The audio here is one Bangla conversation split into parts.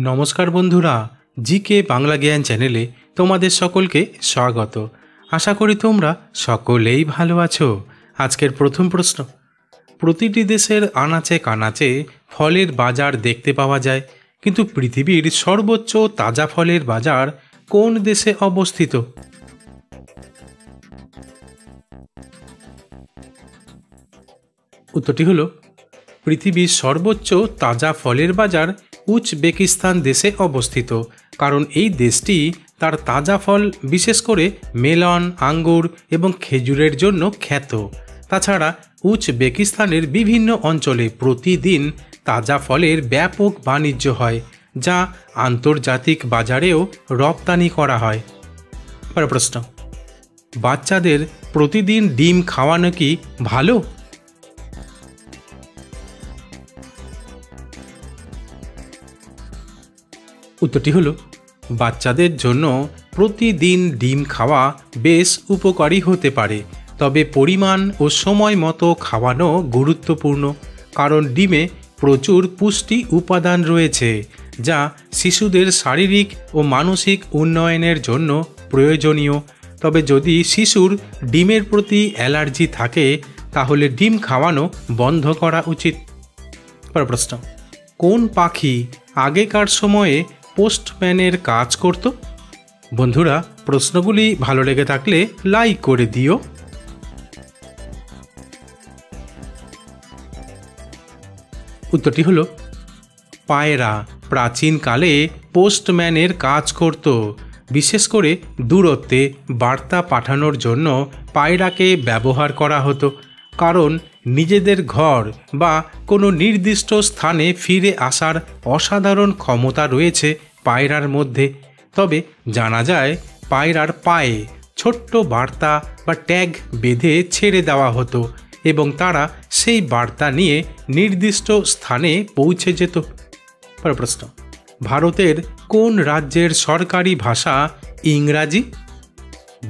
নমস্কার বন্ধুরা, জিকে বাংলা জ্ঞান চ্যানেলে তোমাদের সকলকে স্বাগত। আশা করি তোমরা সকলেই ভালো আছো। আজকের প্রথম প্রশ্ন, প্রতিটি দেশের আনাচে কানাচে ফলের বাজার দেখতে পাওয়া যায়, কিন্তু পৃথিবীর সর্বোচ্চ তাজা ফলের বাজার কোন দেশে অবস্থিত? উত্তরটি হলো পৃথিবীর সর্বোচ্চ তাজা ফলের বাজার উজবেকিস্তান দেশে অবস্থিত, কারণ এই দেশটি তার তাজা ফল বিশেষ করে মেলন, আঙ্গুর এবং খেজুরের জন্য খ্যাত। তাছাড়া উজবেকিস্তানের বিভিন্ন অঞ্চলে প্রতিদিন তাজা ফলের ব্যাপক বাণিজ্য হয়, যা আন্তর্জাতিক বাজারেও রপ্তানি করা হয়। প্রশ্ন, বাচ্চাদের প্রতিদিন ডিম খাওয়ানো কি ভালো? উত্তরটি হলো বাচ্চাদের জন্য প্রতিদিন ডিম খাওয়া বেশ উপকারী হতে পারে, তবে পরিমাণ ও সময় মতো খাওয়ানো গুরুত্বপূর্ণ, কারণ ডিমে প্রচুর পুষ্টি উপাদান রয়েছে যা শিশুদের শারীরিক ও মানসিক উন্নয়নের জন্য প্রয়োজনীয়। তবে যদি শিশুর ডিমের প্রতি অ্যালার্জি থাকে তাহলে ডিম খাওয়ানো বন্ধ করা উচিত। প্রশ্ন, কোন পাখি আগেকার সময়ে পোস্টম্যানের কাজ করত? বন্ধুরা, প্রশ্নগুলি ভালো লেগে থাকলে লাইক করে দিও। উত্তরটি হলো পায়রা প্রাচীনকালে পোস্টম্যানের কাজ করত। বিশেষ করে দূরত্বে বার্তা পাঠানোর জন্য পায়রাকে ব্যবহার করা হতো, কারণ নিজেদের ঘর বা কোনো নির্দিষ্ট স্থানে ফিরে আসার অসাধারণ ক্ষমতা রয়েছে পায়রার মধ্যে। তবে জানা যায় পায়রার পায়ে ছোট্ট বার্তা বা ট্যাগ বেঁধে ছেড়ে দেওয়া হতো এবং তারা সেই বার্তা নিয়ে নির্দিষ্ট স্থানে পৌঁছে যেত। প্রশ্ন, ভারতের কোন রাজ্যের সরকারি ভাষা ইংরাজি?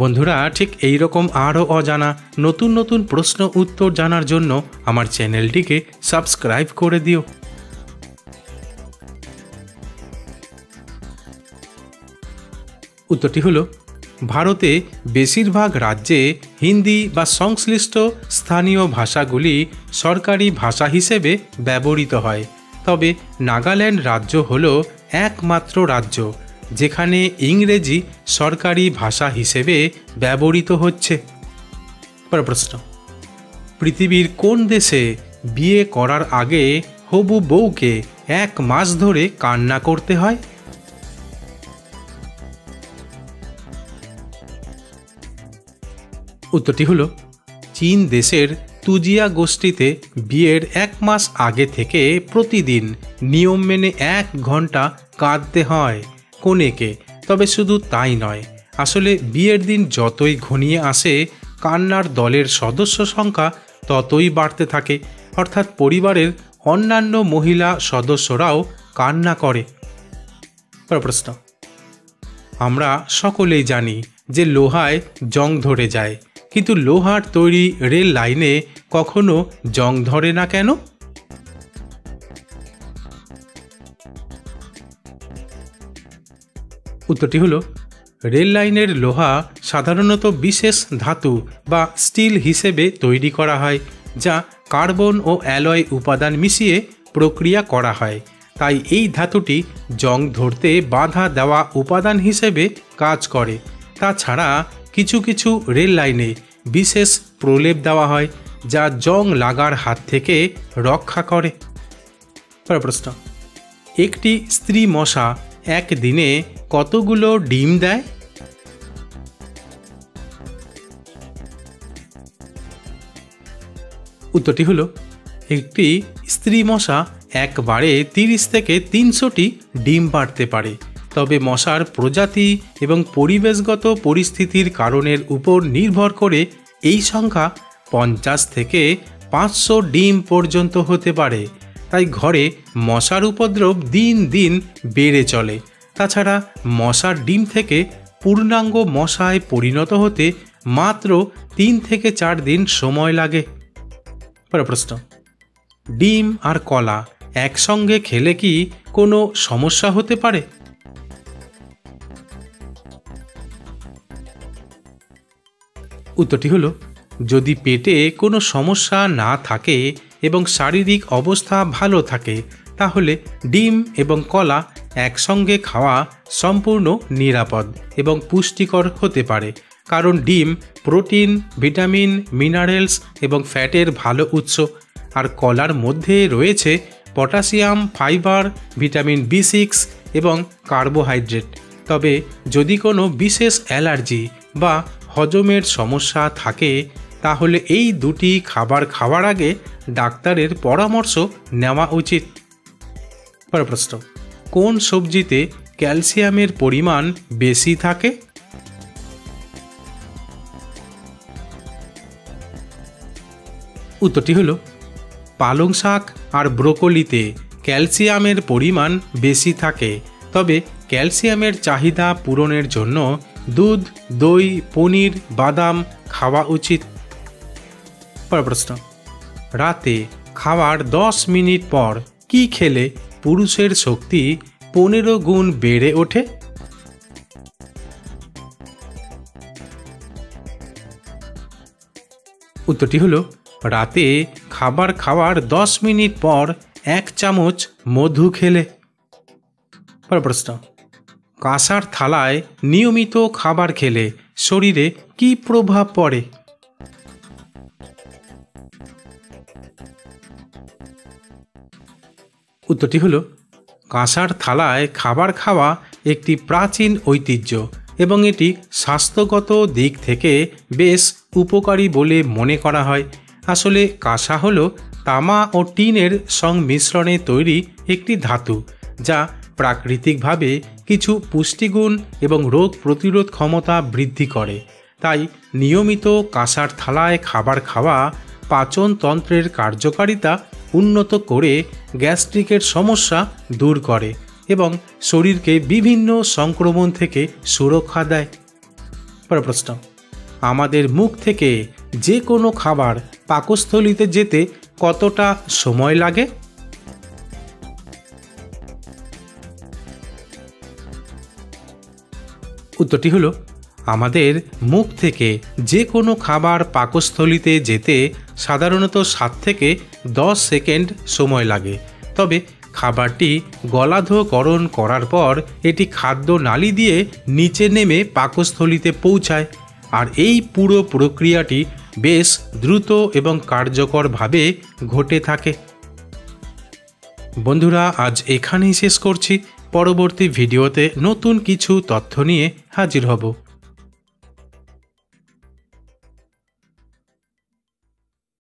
বন্ধুরা, ঠিক এই রকম আরও অজানা নতুন নতুন প্রশ্ন উত্তর জানার জন্য আমার চ্যানেলটিকে সাবস্ক্রাইব করে দিও। উত্তরটি হলো ভারতে বেশিরভাগ রাজ্যে হিন্দি বা সংশ্লিষ্ট স্থানীয় ভাষাগুলি সরকারি ভাষা হিসেবে ব্যবহৃত হয়, তবে নাগাল্যান্ড রাজ্য হল একমাত্র রাজ্য যেখানে ইংরেজি সরকারি ভাষা হিসেবে ব্যবহৃত হচ্ছে। প্রশ্ন, পৃথিবীর কোন দেশে বিয়ে করার আগে হবু বউকে 1 মাস ধরে কান্না করতে হয়? উত্তরটি হলো চীন দেশের তুজিয়া গোষ্ঠীতে বিয়ের 1 মাস আগে থেকে প্রতিদিন নিয়ম মেনে 1 ঘন্টা কাঁদতে হয় কনেকে। তবে শুধু তাই নয়, আসলে বিয়ের দিন যতই ঘনিয়ে আসে কান্নার দলের সদস্য সংখ্যা ততই বাড়তে থাকে, অর্থাৎ পরিবারের অন্যান্য মহিলা সদস্যরাও কান্না করে। প্রশ্ন, আমরা সকলেই জানি যে লোহায় জং ধরে যায়, কিন্তু লোহার তৈরি রেল লাইনে কখনো জং ধরে না কেন? উত্তরটি হলো রেল লাইনের লোহা সাধারণত বিশেষ ধাতু বা স্টিল হিসেবে তৈরি করা হয়, যা কার্বন ও অ্যালয় উপাদান মিশিয়ে প্রক্রিয়া করা হয়। তাই এই ধাতুটি জং ধরতে বাধা দেওয়া উপাদান হিসেবে কাজ করে। তাছাড়া কিছু কিছু রেল লাইনে বিশেষ প্রলেপ দেওয়া হয় যা জং লাগার হাত থেকে রক্ষা করে। প্রশ্ন, একটি স্ত্রী মশা একদিনে কতগুলো ডিম দেয়? উত্তরটি হলো একটি স্ত্রী মশা একবারে 30 থেকে 300টি ডিম পাড়তে পারে, তবে মশার প্রজাতি এবং পরিবেশগত পরিস্থিতির কারণের উপর নির্ভর করে এই সংখ্যা 50 থেকে 500 ডিম পর্যন্ত হতে পারে। তাই ঘরে মশার উপদ্রব দিন দিন বেড়ে চলে। তাছাড়া মশার ডিম থেকে পূর্ণাঙ্গ মশায় পরিণত হতে মাত্র 3 থেকে 4 দিন সময় লাগে। প্রশ্ন, ডিম আর কলা একসঙ্গে খেলে কি কোনো সমস্যা হতে পারে? উত্তরটি হলো, যদি পেটে কোনো সমস্যা না থাকে এবং শারীরিক অবস্থা ভালো থাকে তাহলে ডিম এবং কলা একসঙ্গে খাওয়া সম্পূর্ণ নিরাপদ এবং পুষ্টিকর হতে পারে, কারণ ডিম প্রোটিন, ভিটামিন, মিনারেলস এবং ফ্যাটের ভালো উৎস, আর কলার মধ্যে রয়েছে পটাশিয়াম, ফাইবার, ভিটামিন B6 এবং কার্বোহাইড্রেট। তবে যদি কোনো বিশেষ অ্যালার্জি বা হজমের সমস্যা থাকে তাহলে এই দুটি খাবার খাওয়ার আগে ডাক্তারের পরামর্শ নেওয়া উচিত। পরের প্রশ্ন, কোন সবজিতে ক্যালসিয়ামের পরিমাণ বেশি থাকে? উত্তরটি হলো, পালং শাক আর ব্রোকলিতে ক্যালসিয়ামের পরিমাণ বেশি থাকে। তবে ক্যালসিয়ামের চাহিদা পূরণের জন্য দুধ, দই, পনির, বাদাম খাওয়া উচিত। পরের প্রশ্ন, রাতে খাওয়ার 10 মিনিট পর কি খেলে পুরুষের শক্তি 15 গুণ বেড়ে ওঠে? উত্তরটি হলো, রাতে খাবার খাওয়ার 10 মিনিট পর 1 চামচ মধু খেলে। পরের প্রশ্ন, কাঁসার থালায় নিয়মিত খাবার খেলে শরীরে কি প্রভাব পড়ে? উত্তরটি হলো, কাঁসার থালায় খাবার খাওয়া একটি প্রাচীন ঐতিহ্য এবং এটি স্বাস্থ্যগত দিক থেকে বেশ উপকারী বলে মনে করা হয়। আসলে কাঁসা হলো তামা ও টিনের সংমিশ্রণে তৈরি একটি ধাতু, যা প্রাকৃতিকভাবে কিছু পুষ্টিগুণ এবং রোগ প্রতিরোধ ক্ষমতা বৃদ্ধি করে। তাই নিয়মিত কাঁসার থালায় খাবার খাওয়া পাচনতন্ত্রের কার্যকারিতা উন্নত করে গ্যাস্ট্রিকের সমস্যা দূর করে এবং শরীরকে বিভিন্ন সংক্রমণ থেকে সুরক্ষা দেয়। পরের প্রশ্ন, আমাদের মুখ থেকে যে কোনো খাবার পাকস্থলীতে যেতে কতটা সময় লাগে? উত্তরটি হলো, আমাদের মুখ থেকে যে কোনো খাবার পাকস্থলীতে যেতে সাধারণত 7 থেকে 10 সেকেন্ড সময় লাগে। তবে খাবারটি গলাধঃকরণ করার পর এটি খাদ্য নালী দিয়ে নিচে নেমে পাকস্থলীতে পৌঁছায়, আর এই পুরো প্রক্রিয়াটি বেশ দ্রুত এবং কার্যকরভাবে ঘটে থাকে। বন্ধুরা, আজ এখানেই শেষ করছি। পরবর্তী ভিডিওতে নতুন কিছু তথ্য নিয়ে হাজির হব।